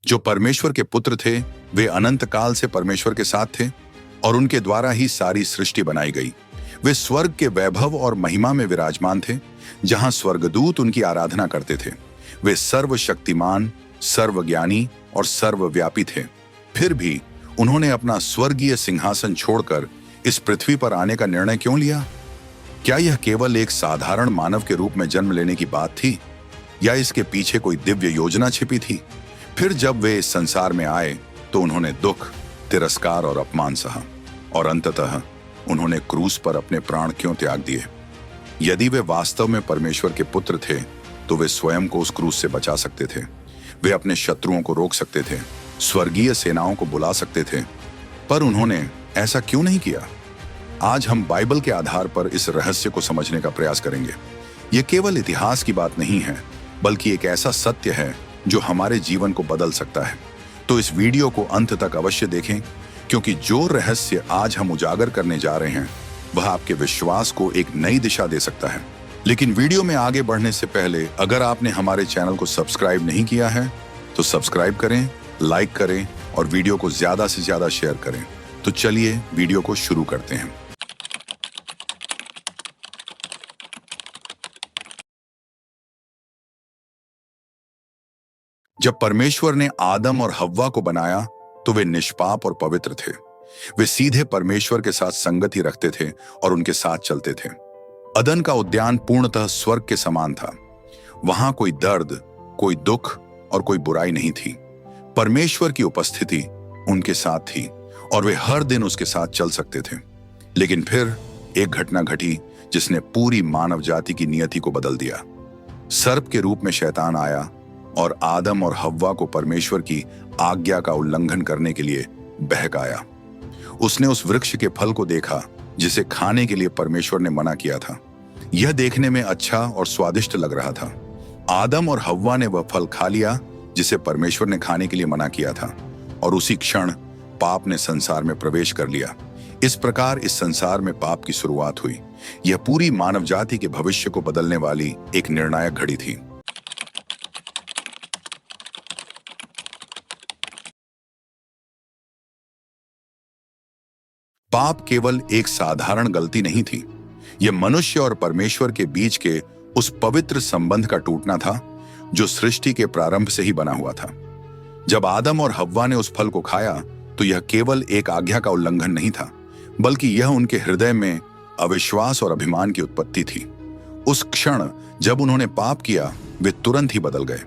जो परमेश्वर के पुत्र थे वे अनंत काल से परमेश्वर के साथ थे और उनके द्वारा ही सारी सृष्टि बनाई गई। वे स्वर्ग के वैभव और महिमा में विराजमान थे, जहां स्वर्गदूत उनकी आराधना करते थे। वे सर्वशक्तिमान, सर्वज्ञानी और सर्वव्यापी थे। फिर भी उन्होंने अपना स्वर्गीय सिंहासन छोड़कर इस पृथ्वी पर आने का निर्णय क्यों लिया? क्या यह केवल एक साधारण मानव के रूप में जन्म लेने की बात थी, या इसके पीछे कोई दिव्य योजना छिपी थी? फिर जब वे इस संसार में आए तो उन्होंने दुख, तिरस्कार और अपमान सहा, और अंततः उन्होंने क्रूस पर अपने प्राण क्यों त्याग दिए? यदि वे वास्तव में परमेश्वर के पुत्र थे तो वे स्वयं को उस क्रूस से बचा सकते थे। वे अपने शत्रुओं को रोक सकते थे, स्वर्गीय सेनाओं को बुला सकते थे, पर उन्होंने ऐसा क्यों नहीं किया? आज हम बाइबल के आधार पर इस रहस्य को समझने का प्रयास करेंगे। यह केवल इतिहास की बात नहीं है, बल्कि एक ऐसा सत्य है जो हमारे जीवन को बदल सकता है। तो इस वीडियो को अंत तक अवश्य देखें, क्योंकि जो रहस्य आज हम उजागर करने जा रहे हैं वह आपके विश्वास को एक नई दिशा दे सकता है। लेकिन वीडियो में आगे बढ़ने से पहले अगर आपने हमारे चैनल को सब्सक्राइब नहीं किया है तो सब्सक्राइब करें, लाइक करें और वीडियो को ज्यादा से ज्यादा शेयर करें। तो चलिए वीडियो को शुरू करते हैं। जब परमेश्वर ने आदम और हव्वा को बनाया तो वे निष्पाप और पवित्र थे। वे सीधे परमेश्वर के साथ संगति रखते थे और उनके साथ चलते थे। अदन का उद्यान पूर्णतः स्वर्ग के समान था। वहां कोई दर्द, कोई दुख और कोई बुराई नहीं थी। परमेश्वर की उपस्थिति उनके साथ थी और वे हर दिन उसके साथ चल सकते थे। लेकिन फिर एक घटना घटी जिसने पूरी मानव जाति की नियति को बदल दिया। सर्प के रूप में शैतान आया और आदम और हव्वा को परमेश्वर की आज्ञा का उल्लंघन करने के लिए बहकाया। उसने उस वृक्ष के फल को देखा जिसे खाने के लिए परमेश्वर ने मना किया था। यह देखने में अच्छा और स्वादिष्ट लग रहा था। आदम और हव्वा ने वह फल खा लिया जिसे परमेश्वर ने खाने के लिए मना किया था, और उसी क्षण पाप ने संसार में प्रवेश कर लिया। इस प्रकार इस संसार में पाप की शुरुआत हुई। यह पूरी मानव जाति के भविष्य को बदलने वाली एक निर्णायक घड़ी थी। पाप केवल एक साधारण गलती नहीं थी। यह मनुष्य और परमेश्वर के बीच के उस पवित्र संबंध का टूटना था जो सृष्टि के प्रारंभ से ही बना हुआ था। जब आदम और हव्वा ने उस फल को खाया तो यह केवल एक आज्ञा का उल्लंघन नहीं था, बल्कि यह उनके हृदय में अविश्वास और अभिमान की उत्पत्ति थी। उस क्षण जब उन्होंने पाप किया वे तुरंत ही बदल गए।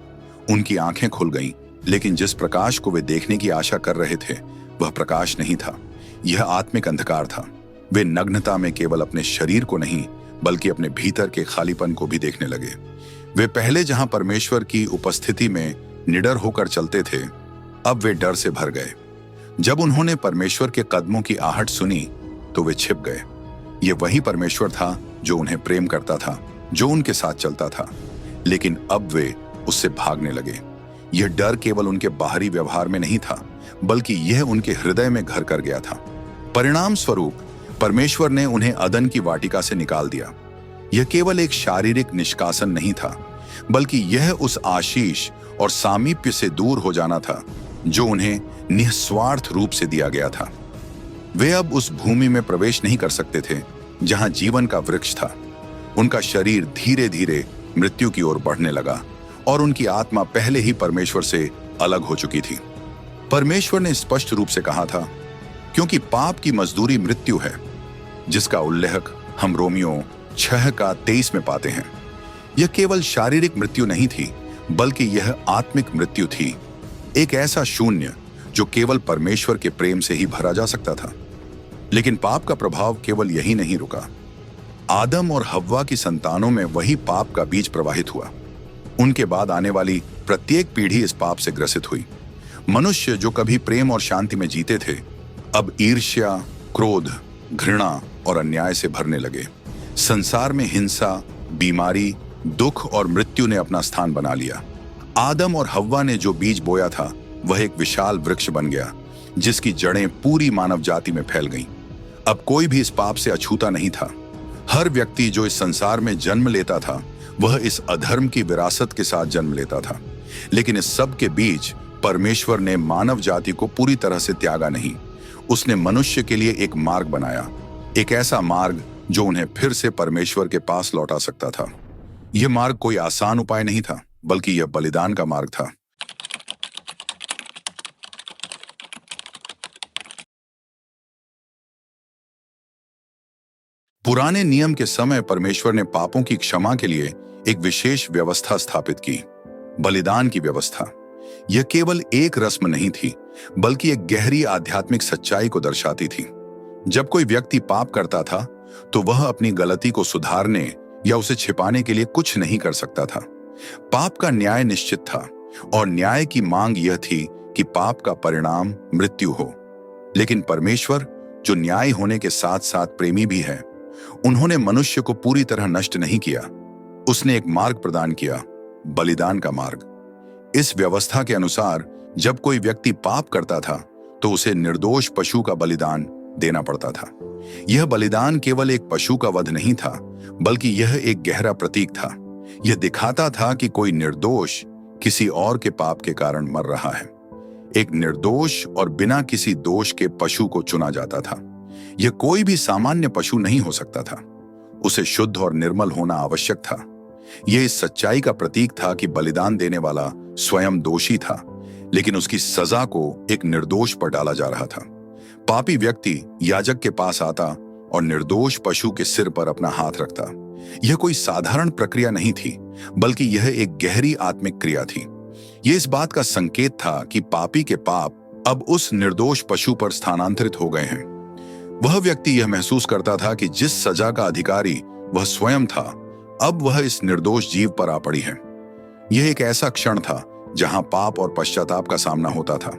उनकी आंखें खुल गईं, लेकिन जिस प्रकाश को वे देखने की आशा कर रहे थे वह प्रकाश नहीं था। यह आत्मिक अंधकार था। वे नग्नता में केवल अपने शरीर को नहीं बल्कि अपने भीतर के खालीपन को भी देखने लगे। वे पहले जहां परमेश्वर की उपस्थिति में निडर होकर चलते थे, अब वे डर से भर गए। जब उन्होंने परमेश्वर के कदमों की आहट सुनी तो वे छिप गए। यह वही परमेश्वर था जो उन्हें प्रेम करता था, जो उनके साथ चलता था, लेकिन अब वे उससे भागने लगे। यह डर केवल उनके बाहरी व्यवहार में नहीं था, बल्कि यह उनके हृदय में घर कर गया था। परिणाम स्वरूप परमेश्वर ने उन्हें अदन की वाटिका से निकाल दिया। यह केवल एक शारीरिक निष्कासन नहीं था, बल्कि यह उस आशीष और सामीप्य से दूर हो जाना था जो उन्हें निस्वार्थ रूप से दिया गया था। वे अब उस भूमि में प्रवेश नहीं कर सकते थे जहां जीवन का वृक्ष था। उनका शरीर धीरे धीरे मृत्यु की ओर बढ़ने लगा और उनकी आत्मा पहले ही परमेश्वर से अलग हो चुकी थी। परमेश्वर ने स्पष्ट रूप से कहा था, क्योंकि पाप की मजदूरी मृत्यु है, जिसका उल्लेख हम रोमियो 6:23 में पाते हैं। यह केवल शारीरिक मृत्यु नहीं थी, बल्कि यह आत्मिक मृत्यु थी, एक ऐसा शून्य जो केवल परमेश्वर के प्रेम से ही भरा जा सकता था। लेकिन पाप का प्रभाव केवल यही नहीं रुका। आदम और हव्वा की संतानों में वही पाप का बीज प्रवाहित हुआ। उनके बाद आने वाली प्रत्येक पीढ़ी इस पाप से ग्रसित हुई। मनुष्य जो कभी प्रेम और शांति में जीते थे, अब ईर्ष्या, क्रोध, घृणा और अन्याय से भरने लगे। संसार में हिंसा, बीमारी, दुख और मृत्यु ने अपना स्थान बना लिया। आदम और हव्वा ने जो बीज बोया था वह एक विशाल वृक्ष बन गया, जिसकी जड़ें पूरी मानव जाति में फैल गईं। अब कोई भी इस पाप से अछूता नहीं था। हर व्यक्ति जो इस संसार में जन्म लेता था वह इस अधर्म की विरासत के साथ जन्म लेता था। लेकिन इस सब के बीच परमेश्वर ने मानव जाति को पूरी तरह से त्यागा नहीं। उसने मनुष्य के लिए एक मार्ग बनाया, एक ऐसा मार्ग जो उन्हें फिर से परमेश्वर के पास लौटा सकता था। यह मार्ग कोई आसान उपाय नहीं था, बल्कि यह बलिदान का मार्ग था। पुराने नियम के समय परमेश्वर ने पापों की क्षमा के लिए एक विशेष व्यवस्था स्थापित की, बलिदान की व्यवस्था। यह केवल एक रस्म नहीं थी, बल्कि एक गहरी आध्यात्मिक सच्चाई को दर्शाती थी। जब कोई व्यक्ति पाप करता था, तो वह अपनी गलती को सुधारने या उसे छिपाने के लिए कुछ नहीं कर सकता था। पाप का न्याय निश्चित था, और न्याय की मांग यह थी कि पाप का परिणाम मृत्यु हो। लेकिन परमेश्वर, जो न्याय होने के साथ साथ प्रेमी भी है, उन्होंने मनुष्य को पूरी तरह नष्ट नहीं किया। उसने एक मार्ग प्रदान किया, बलिदान का मार्ग। इस व्यवस्था के अनुसार जब कोई व्यक्ति पाप करता था, तो उसे निर्दोष पशु का बलिदान देना पड़ता था। यह बलिदान केवल एक पशु का वध नहीं था, बल्कि यह एक गहरा प्रतीक था। यह दिखाता था कि कोई निर्दोष किसी और के पाप के कारण मर रहा है। एक निर्दोष और बिना किसी दोष के पशु को चुना जाता था। यह कोई भी सामान्य पशु नहीं हो सकता था। उसे शुद्ध और निर्मल होना आवश्यक था। यह इस सच्चाई का प्रतीक था कि बलिदान देने वाला स्वयं दोषी था, लेकिन उसकी सजा को एक निर्दोष पर डाला जा रहा था। पापी व्यक्ति याजक के पास आता और निर्दोष पशु के सिर पर अपना हाथ रखता। यह कोई साधारण प्रक्रिया नहीं थी, बल्कि यह एक गहरी आत्मिक क्रिया थी। यह इस बात का संकेत था कि पापी के पाप अब उस निर्दोष पशु पर स्थानांतरित हो गए हैं। वह व्यक्ति यह महसूस करता था कि जिस सजा का अधिकारी वह स्वयं था, अब वह इस निर्दोष जीव पर आ पड़ी है। यह एक ऐसा क्षण था जहां पाप और पश्चाताप का सामना होता था।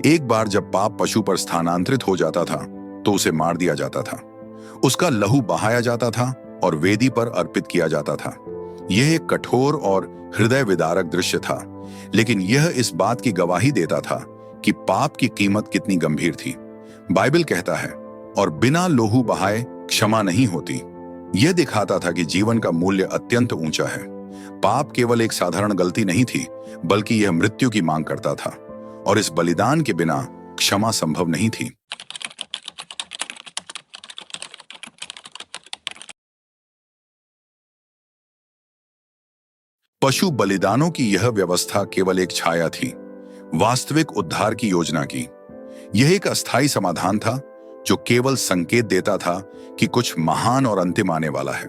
एक बार जब पाप पशु पर स्थानांतरित हो जाता था, तो उसे मार दिया जाता था। उसका लहू बहाया जाता था और वेदी पर अर्पित किया जाता था। यह एक कठोर और हृदय विदारक दृश्य था, लेकिन यह इस बात की गवाही देता था कि पाप की कीमत कितनी गंभीर थी। बाइबल कहता है, और बिना लोहू बहाए क्षमा नहीं होती। यह दिखाता था कि जीवन का मूल्य अत्यंत ऊंचा है। पाप केवल एक साधारण गलती नहीं थी, बल्कि यह मृत्यु की मांग करता था, और इस बलिदान के बिना क्षमा संभव नहीं थी। पशु बलिदानों की यह व्यवस्था केवल एक छाया थी, वास्तविक उद्धार की योजना की। यह एक अस्थायी समाधान था जो केवल संकेत देता था कि कुछ महान और अंतिम आने वाला है।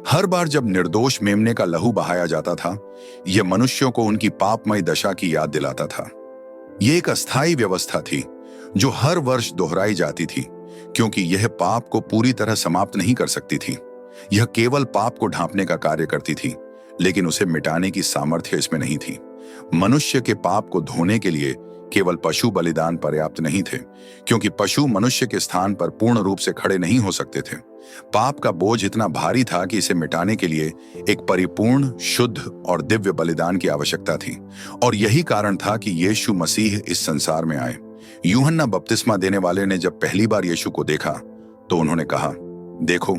हर बार जब निर्दोष मेमने का लहू बहाया जाता था, यह मनुष्यों को उनकी पापमय दशा की याद दिलाता था। यह एक अस्थायी व्यवस्था थी जो हर वर्ष दोहराई जाती थी, क्योंकि यह पाप को पूरी तरह समाप्त नहीं कर सकती थी। यह केवल पाप को ढांपने का कार्य करती थी, लेकिन उसे मिटाने की सामर्थ्य इसमें नहीं थी। मनुष्य के पाप को धोने के लिए केवल पशु बलिदान पर्याप्त नहीं थे, क्योंकि पशु मनुष्य के स्थान पर पूर्ण रूप से खड़े नहीं हो सकते थे। पाप का बोझ इतना भारी था कि इसे मिटाने के लिए एक परिपूर्ण, शुद्ध और दिव्य बलिदान की आवश्यकता थी। और यही कारण था कि यीशु मसीह इस संसार में आए। यूहन्ना बपतिस्मा देने वाले ने जब पहली बार यीशु को देखा, तो उन्होंने कहा, देखो,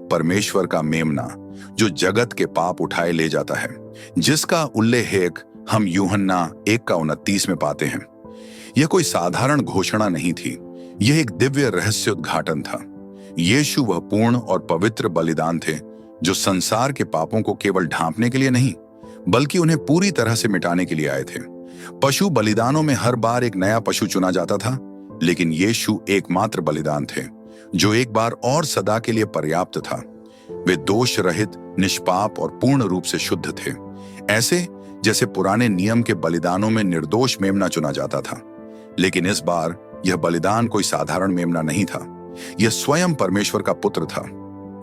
परमेश्वर का मेमना जो जगत के पाप उठाए ले जाता है, जिसका उल्लेख हम यूहन्ना 1:29 में पाते हैं। यह कोई साधारण घोषणा नहीं थी, यह एक दिव्य रहस्य उद्घाटन था। यीशु वह पूर्ण और पवित्र बलिदान थे जो संसार के पापों को केवल ढांपने के लिए नहीं, बल्कि उन्हें पूरी तरह से मिटाने के लिए आए थे। पशु बलिदानों में हर बार एक नया पशु चुना जाता था, लेकिन यीशु एकमात्र बलिदान थे जो एक बार और सदा के लिए पर्याप्त था। वे दोष रहित, निष्पाप और पूर्ण रूप से शुद्ध थे, ऐसे जैसे पुराने नियम के बलिदानों में निर्दोष मेमना चुना जाता था। लेकिन इस बार यह बलिदान कोई साधारण मेमना नहीं था, यह स्वयं परमेश्वर का पुत्र था।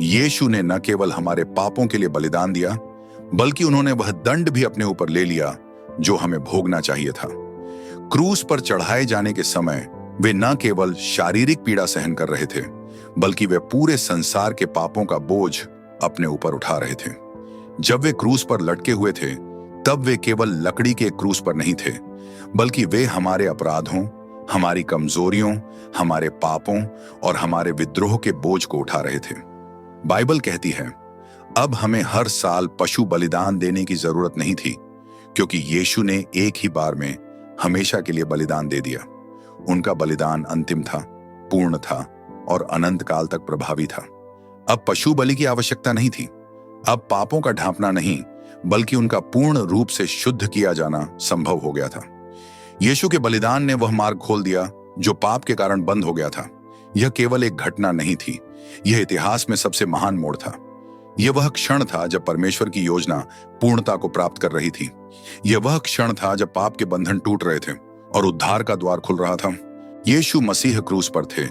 यीशु ने न केवल हमारे पापों के लिए बलिदान दिया, बल्कि उन्होंने वह दंड भी अपने ऊपर ले लिया जो हमें भोगना चाहिए था। क्रूस पर चढ़ाए जाने के समय वे न केवल शारीरिक पीड़ा सहन कर रहे थे, बल्कि वे पूरे संसार के पापों का बोझ अपने ऊपर उठा रहे थे। जब वे क्रूस पर लटके हुए थे, तब वे केवल लकड़ी के क्रूस पर नहीं थे, बल्कि वे हमारे अपराधों, हमारी कमजोरियों, हमारे पापों और हमारे विद्रोह के बोझ को उठा रहे थे। बाइबल कहती है, अब हमें हर साल पशु बलिदान देने की जरूरत नहीं थी, क्योंकि यीशु ने एक ही बार में हमेशा के लिए बलिदान दे दिया। उनका बलिदान अंतिम था, पूर्ण था और अनंत काल तक प्रभावी था। अब पशु बलि की आवश्यकता नहीं थी। अब पापों का ढांपना नहीं, बल्कि उनका पूर्ण रूप से शुद्ध किया जाना संभव हो गया था। यीशु के बलिदान ने वह मार्ग खोल दिया जो पाप के कारण बंद हो गया था। यह केवल एक घटना नहीं थी, यह इतिहास में सबसे महान मोड़ था। यह वह क्षण था जब परमेश्वर की योजना पूर्णता को प्राप्त कर रही थी। यह वह क्षण था जब पाप के बंधन टूट रहे थे और उद्धार का द्वार खुल रहा था। यीशु मसीह क्रूस पर थे,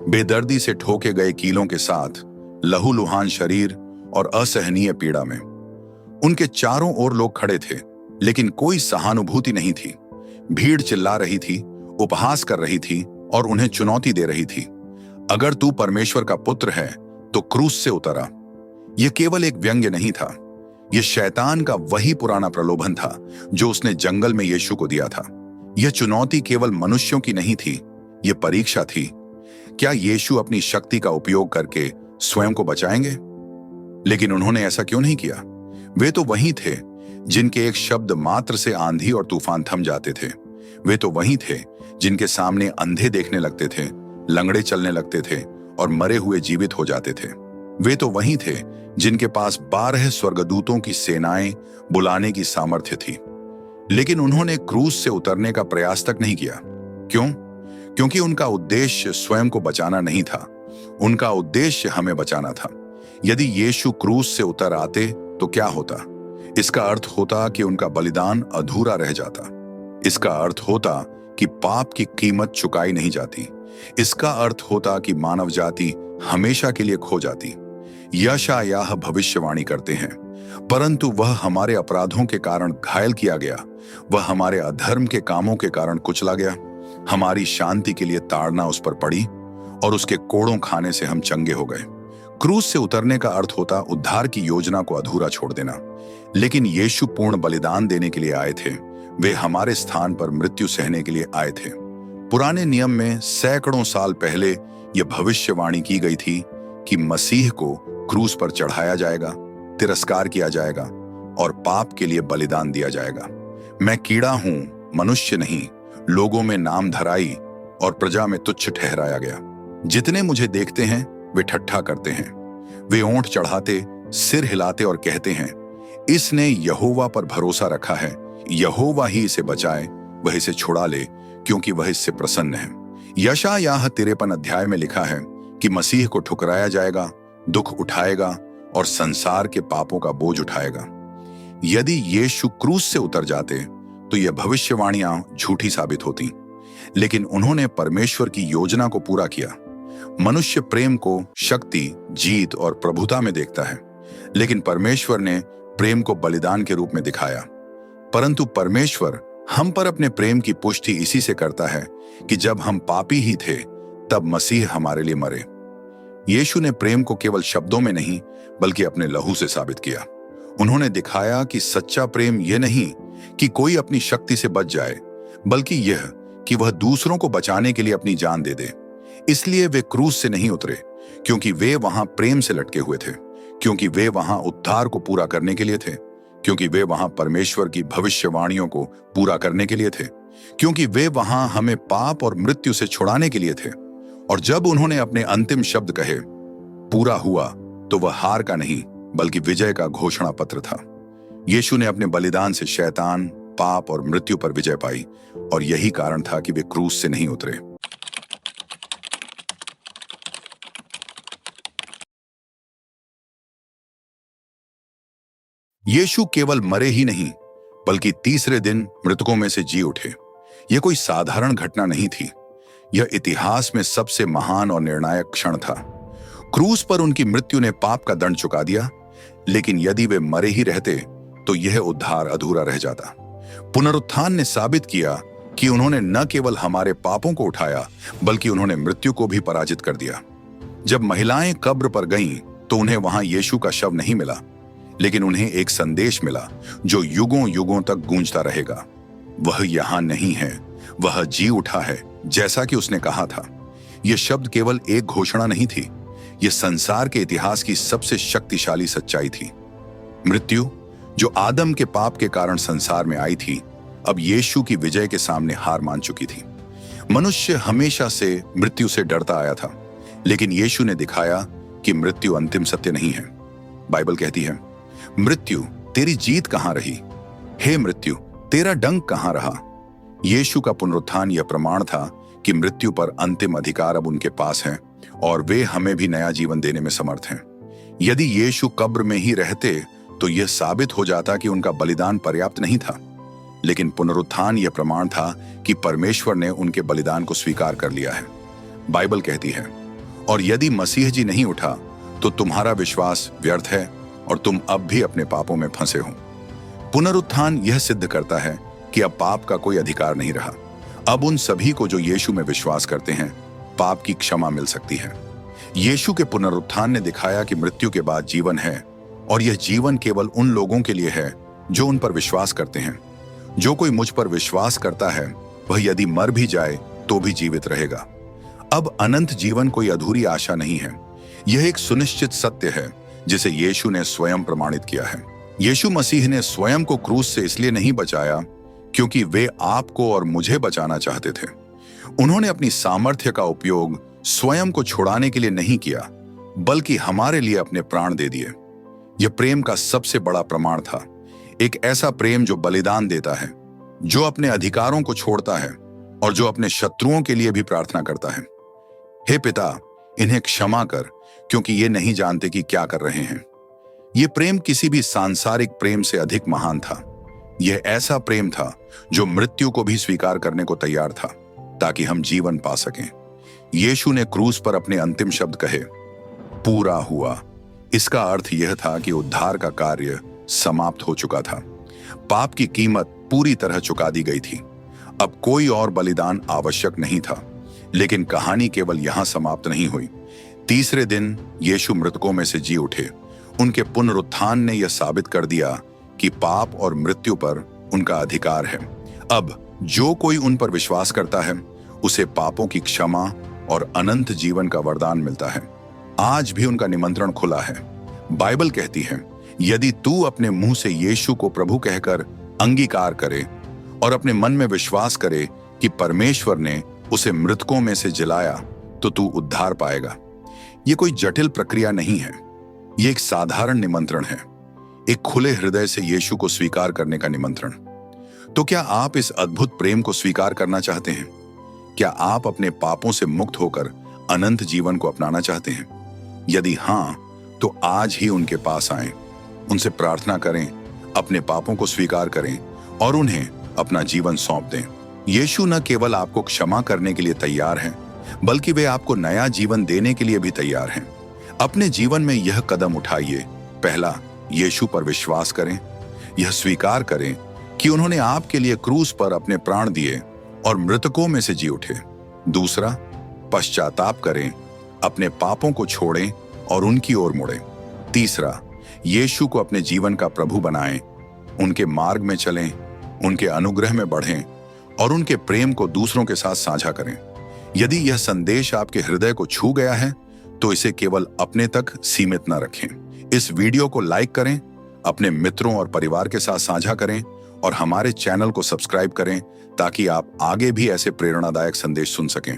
बेदर्दी से ठोके गए कीलों के साथ, लहूलुहान शरीर और असहनीय पीड़ा में। उनके चारों ओर लोग खड़े थे, लेकिन कोई सहानुभूति नहीं थी। भीड़ चिल्ला रही थी, उपहास कर रही थी और उन्हें चुनौती दे रही थी। अगर तू परमेश्वर का पुत्र है तो क्रूस से उतर आ। यह केवल एक व्यंग्य नहीं था, यह शैतान का वही पुराना प्रलोभन था जो उसने जंगल में यीशु को दिया था। यह चुनौती केवल मनुष्यों की नहीं थी, यह परीक्षा थी। क्या यीशु अपनी शक्ति का उपयोग करके स्वयं को बचाएंगे? लेकिन उन्होंने ऐसा क्यों नहीं किया? वे तो वही थे जिनके एक शब्द मात्र से आंधी और तूफान थम जाते थे। वे तो वही थे जिनके सामने अंधे देखने लगते थे, लंगड़े चलने लगते थे और मरे हुए जीवित हो जाते थे। वे तो वही थे जिनके पास 12 स्वर्गदूतों की सेनाएं बुलाने की सामर्थ्य थी। लेकिन उन्होंने क्रूस से उतरने का प्रयास तक नहीं किया। क्यों? क्योंकि उनका उद्देश्य स्वयं को बचाना नहीं था, उनका उद्देश्य हमें बचाना था। यदि यीशु क्रूस से उतर आते तो क्या होता? इसका अर्थ होता कि उनका बलिदान अधूरा रह जाता। इसका अर्थ होता कि पाप की कीमत चुकाई नहीं जाती। इसका अर्थ होता कि मानव जाति हमेशा के लिए खो जाती। यशायाह भविष्यवाणी करते हैं, परंतु वह हमारे अपराधों के कारण घायल किया गया, वह हमारे अधर्म के कामों के कारण कुचला गया। हमारी शांति के लिए ताड़ना उस पर पड़ी और उसके कोड़ों खाने से हम चंगे हो गए। क्रूस से उतरने का अर्थ होता उद्धार की योजना को अधूरा छोड़ देना। लेकिन यीशु पूर्ण बलिदान देने के लिए आए थे। वे हमारे स्थान पर मृत्यु सहने के लिए आए थे। पुराने नियम में सैकड़ों साल पहले यह भविष्यवाणी की गई थी कि मसीह को क्रूस पर चढ़ाया जाएगा, तिरस्कार किया जाएगा और पाप के लिए बलिदान दिया जाएगा। मैं कीड़ा हूं, मनुष्य नहीं, लोगों में नाम धराई और प्रजा में तुच्छ ठहराया गया। जितने मुझे देखते हैं वे ठट्ठा करते हैं। वे ओंठ चढ़ाते, सिर हिलाते और कहते हैं, इसने यहोवा पर भरोसा रखा है, यहोवा ही इसे बचाए, वह इसे छुड़ा ले क्योंकि वह इससे प्रसन्न है। यशायाह 53 अध्याय में लिखा है कि मसीह को ठुकराया जाएगा, दुख उठाएगा और संसार के पापों का बोझ उठाएगा। यदि यीशु क्रूस से उतर जाते तो यह भविष्यवाणियां झूठी साबित होती। लेकिन उन्होंने परमेश्वर की योजना को पूरा किया। मनुष्य प्रेम को शक्ति, जीत और प्रभुता में देखता है, लेकिन परमेश्वर ने प्रेम को बलिदान के रूप में दिखाया। परंतु परमेश्वर हम पर अपने प्रेम की पुष्टि इसी से करता है कि जब हम पापी ही थे तब मसीह हमारे लिए मरे। यीशु ने प्रेम को केवल शब्दों में नहीं बल्कि अपने लहू से साबित किया। उन्होंने दिखाया कि सच्चा प्रेम यह नहीं कि कोई अपनी शक्ति से बच जाए, बल्कि यह कि वह दूसरों को बचाने के लिए अपनी जान दे दे। इसलिए वे क्रूस से नहीं उतरे क्योंकि वे वहां प्रेम से लटके हुए थे, क्योंकि वे वहां उद्धार को पूरा करने के लिए थे, क्योंकि वे वहां परमेश्वर की भविष्यवाणियों को पूरा करने के लिए थे, क्योंकि वे वहां हमें पाप और मृत्यु से छुड़ाने के लिए थे। और जब उन्होंने अपने अंतिम शब्द कहे, पूरा हुआ, तो वह हार का नहीं बल्कि विजय का घोषणा पत्र था। यीशु ने अपने बलिदान से शैतान, पाप और मृत्यु पर विजय पाई और यही कारण था कि वे क्रूस से नहीं उतरे। यीशु केवल मरे ही नहीं बल्कि तीसरे दिन मृतकों में से जी उठे। यह कोई साधारण घटना नहीं थी, यह इतिहास में सबसे महान और निर्णायक क्षण था। क्रूस पर उनकी मृत्यु ने पाप का दंड चुका दिया, लेकिन यदि वे मरे ही रहते तो यह उद्धार अधूरा रह जाता। पुनरुत्थान ने साबित किया कि उन्होंने न केवल हमारे पापों को उठाया बल्कि उन्होंने मृत्यु को भी पराजित कर दिया। जब महिलाएं कब्र पर गईं तो उन्हें वहां यीशु का शव नहीं मिला, लेकिन उन्हें एक संदेश मिला जो युगों युगों तक गूंजता रहेगा। वह यहां नहीं है, वह जी उठा है जैसा कि उसने कहा था। यह शब्द केवल एक घोषणा नहीं थी, यह संसार के इतिहास की सबसे शक्तिशाली सच्चाई थी। मृत्यु जो आदम के पाप के कारण संसार में आई थी, अब यीशु की विजय के सामने हार मान चुकी थी। मनुष्य हमेशा से मृत्यु से डरता आया था, लेकिन यीशु ने दिखाया कि मृत्यु अंतिम सत्य नहीं है। बाइबल कहती है, मृत्यु तेरी जीत कहां रही? हे मृत्यु, तेरा डंक कहां रहा? यीशु का पुनरुत्थान यह प्रमाण था कि मृत्यु पर अंतिम अधिकार अब उनके पास है और वे हमें भी नया जीवन देने में समर्थ हैं। यदि यीशु कब्र में ही रहते तो यह साबित हो जाता कि उनका बलिदान पर्याप्त नहीं था, लेकिन पुनरुत्थान यह प्रमाण था कि परमेश्वर ने उनके बलिदान को स्वीकार कर लिया है। बाइबल कहती है, और यदि मसीह जी नहीं उठा तो तुम्हारा विश्वास व्यर्थ है और तुम अब भी अपने पापों में फंसे हो। पुनरुत्थान यह सिद्ध करता है कि अब पाप का कोई अधिकार नहीं रहा। अब उन सभी को जो यीशु में विश्वास करते हैं पाप की क्षमा मिल सकती है। यीशु के पुनरुत्थान ने दिखाया कि मृत्यु के बाद जीवन है, और यह जीवन केवल उन लोगों के लिए है जो उन पर विश्वास करते हैं। जो कोई मुझ पर विश्वास करता है वह यदि मर भी जाए तो भी जीवित रहेगा। अब अनंत जीवन कोई अधूरी आशा नहीं है, यह एक सुनिश्चित सत्य है जिसे यीशु ने स्वयं प्रमाणित किया है। यीशु मसीह ने स्वयं को क्रूस से इसलिए नहीं बचाया क्योंकि वे आपको और मुझे बचाना चाहते थे। उन्होंने अपनी सामर्थ्य का उपयोग स्वयं को छुड़ाने के लिए नहीं किया, बल्कि हमारे लिए अपने प्राण दे दिए। यह प्रेम का सबसे बड़ा प्रमाण था, एक ऐसा प्रेम जो बलिदान देता है, जो अपने अधिकारों को छोड़ता है और जो अपने शत्रुओं के लिए भी प्रार्थना करता है। हे पिता, इन्हें क्षमा कर क्योंकि ये नहीं जानते कि क्या कर रहे हैं। यह प्रेम किसी भी सांसारिक प्रेम से अधिक महान था। यह ऐसा प्रेम था जो मृत्यु को भी स्वीकार करने को तैयार था ताकि हम जीवन पा सकें। यीशु ने क्रूस पर अपने अंतिम शब्द कहे, पूरा हुआ। इसका अर्थ यह था कि उद्धार का कार्य समाप्त हो चुका था। पाप की कीमत पूरी तरह चुका दी गई थी। अब कोई और बलिदान आवश्यक नहीं था। लेकिन कहानी केवल यहां समाप्त नहीं हुई। तीसरे दिन यीशु मृतकों में से जी उठे। उनके पुनरुत्थान ने यह साबित कर दिया कि पाप और मृत्यु पर उनका अधिकार है। अब जो कोई उन पर विश्वास करता है उसे पापों की क्षमा और अनंत जीवन का वरदान मिलता है। आज भी उनका निमंत्रण खुला है। बाइबल कहती है, यदि तू अपने मुंह से यीशु को प्रभु कहकर अंगीकार करे और अपने मन में विश्वास करे कि परमेश्वर ने उसे मृतकों में से जिलाया तो तू उद्धार पाएगा। यह कोई जटिल प्रक्रिया नहीं है, यह एक साधारण निमंत्रण है, एक खुले हृदय से यीशु को स्वीकार करने का निमंत्रण। तो क्या आप इस अद्भुत प्रेम को स्वीकार करना चाहते हैं? क्या आप अपने पापों से मुक्त होकर अनंत जीवन को अपनाना चाहते हैं? यदि हां, तो आज ही उनके पास आएं, उनसे प्रार्थना करें, अपने पापों को स्वीकार करें और उन्हें अपना जीवन सौंप दें। यीशु न केवल आपको क्षमा करने के लिए तैयार हैं, बल्कि वे आपको नया जीवन देने के लिए भी तैयार हैं। अपने जीवन में यह कदम उठाइए। पहला, यीशु पर विश्वास करें। यह स्वीकार करें कि उन्होंने आपके लिए क्रूस पर अपने प्राण दिए और मृतकों में से जी उठे। दूसरा, पश्चाताप करें, अपने पापों को छोड़ें और उनकी ओर मुड़ें। तीसरा, यीशु को अपने जीवन का प्रभु बनाएं, उनके मार्ग में चलें, उनके अनुग्रह में बढ़ें और उनके प्रेम को दूसरों के साथ साझा करें। यदि यह संदेश आपके हृदय को छू गया है तो इसे केवल अपने तक सीमित न रखें। इस वीडियो को लाइक करें, अपने मित्रों और परिवार के साथ साझा करें और हमारे चैनल को सब्सक्राइब करें ताकि आप आगे भी ऐसे प्रेरणादायक संदेश सुन सकें।